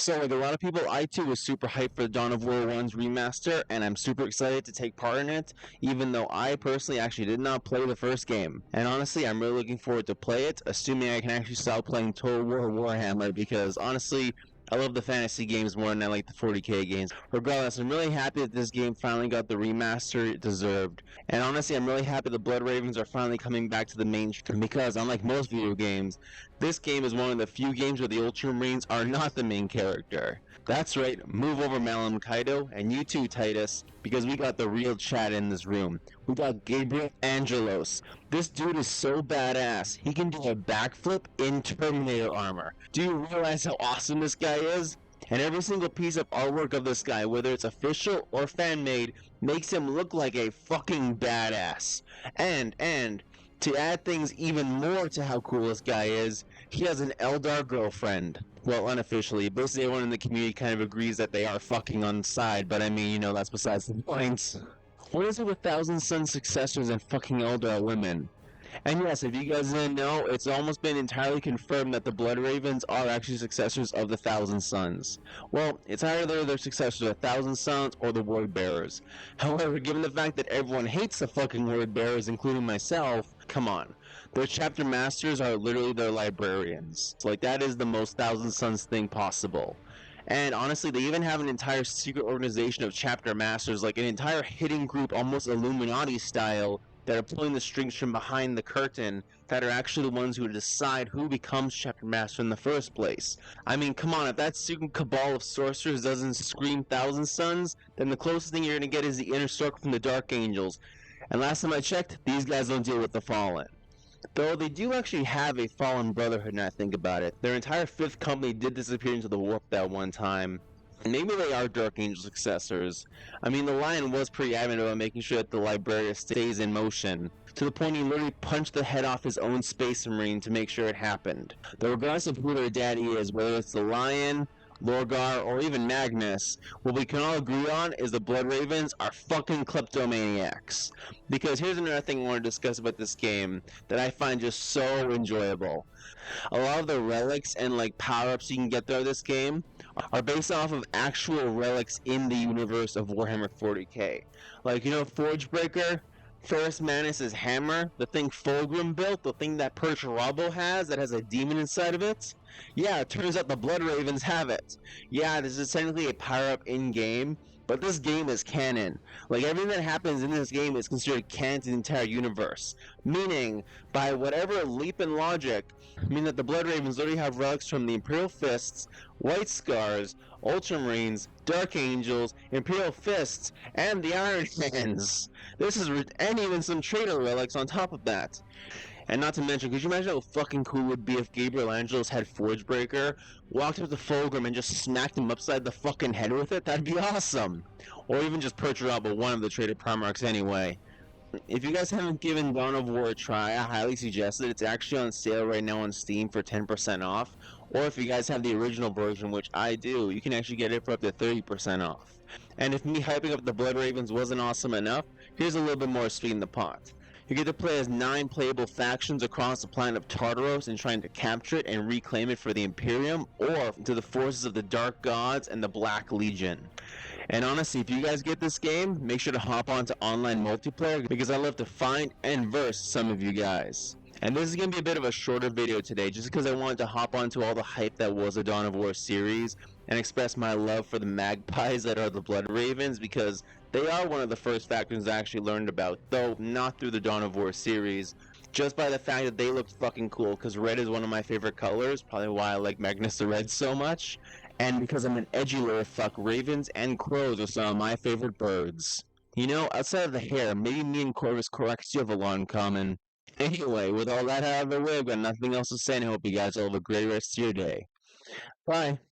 So, like a lot of people, I too was super hyped for Dawn of War 1's remaster, and I'm super excited to take part in it, even though I personally actually did not play the first game. And honestly, I'm really looking forward to play it, assuming I can actually stop playing Total War Warhammer, because honestly, I love the fantasy games more than I like the 40k games. Regardless, I'm really happy that this game finally got the remaster it deserved. And honestly, I'm really happy the Blood Ravens are finally coming back to the mainstream because, unlike most video games, this game is one of the few games where the Ultramarines are not the main character. That's right, move over Malam Kaido, and you too, Titus, because we got the real Chad in this room. We got Gabriel Angelos. This dude is so badass, he can do a backflip in Terminator armor. Do you realize how awesome this guy is? And every single piece of artwork of this guy, whether it's official or fan-made, makes him look like a fucking badass. And, to add things even more to how cool this guy is, he has an Eldar girlfriend. Well, unofficially. Basically, everyone in the community kind of agrees that they are fucking on the side, but I mean, that's besides the point. What is it with Thousand Sun successors and fucking Eldar women? And yes, if you guys didn't know, it's almost been entirely confirmed that the Blood Ravens are actually successors of the Thousand Sons. Well, it's either their successors of the Thousand Sons or the Word Bearers. However, given the fact that everyone hates the fucking Word Bearers, including myself, come on. Their chapter masters are literally their librarians. So, like, that is the most Thousand Sons thing possible. And honestly, they even have an entire secret organization of chapter masters, like an entire hidden group, almost Illuminati style, that are pulling the strings from behind the curtain that are actually the ones who decide who becomes chapter master in the first place. I mean, come on, if that secret cabal of sorcerers doesn't scream Thousand Sons, then the closest thing you're gonna get is the inner circle from the Dark Angels. And last time I checked, these guys don't deal with the Fallen. Though they do actually have a Fallen Brotherhood now I think about it. Their entire fifth company did disappear into the warp that one time. Maybe they are Dark Angel successors. I mean, the Lion was pretty adamant about making sure that the Librarian stays in motion, to the point he literally punched the head off his own Space Marine to make sure it happened. Though regardless of who their daddy is, whether it's the Lion, Lorgar, or even Magnus, what we can all agree on is the Blood Ravens are fucking kleptomaniacs. Because here's another thing I want to discuss about this game that I find just so enjoyable. A lot of the relics and like power-ups you can get throughout this game are based off of actual relics in the universe of Warhammer 40k. Like, Forgebreaker, Ferris Manus' hammer, the thing Fulgrim built, the thing that Perturabo has that has a demon inside of it? Yeah, it turns out the Blood Ravens have it. Yeah, this is technically a power-up in-game, but this game is canon. Like, everything that happens in this game is considered canon to the entire universe. Meaning, by whatever leap in logic, meaning that the Blood Ravens literally have relics from the Imperial Fists, White Scars, Ultramarines, Dark Angels, Imperial Fists, and the Iron Hands. And even some traitor relics on top of that. And not to mention, could you imagine how fucking cool it would be if Gabriel Angelos had Forgebreaker, walked up to Fulgrim and just smacked him upside the fucking head with it? That'd be awesome! Or even just Perturabo, one of the traded Primarchs anyway. If you guys haven't given Dawn of War a try, I highly suggest it. It's actually on sale right now on Steam for 10% off. Or if you guys have the original version, which I do, you can actually get it for up to 30% off. And if me hyping up the Blood Ravens wasn't awesome enough, here's a little bit more sweet in the pot. You get to play as 9 playable factions across the planet of Tartaros and trying to capture it and reclaim it for the Imperium, or to the forces of the Dark Gods and the Black Legion. And honestly, if you guys get this game, make sure to hop on to online multiplayer, because I love to find and verse some of you guys. And this is going to be a bit of a shorter video today, just because I wanted to hop onto all the hype that was the Dawn of War series, and express my love for the magpies that are the Blood Ravens, because they are one of the first factions I actually learned about, though not through the Dawn of War series, just by the fact that they look fucking cool, because red is one of my favorite colors, probably why I like Magnus the Red so much, and because I'm an edgy little fuck, ravens and crows are some of my favorite birds. Outside of the hair, maybe me and Corvus Corax do have a lot in common. Anyway, with all that out of the way, I've got nothing else to say, and I hope you guys all have a great rest of your day. Bye.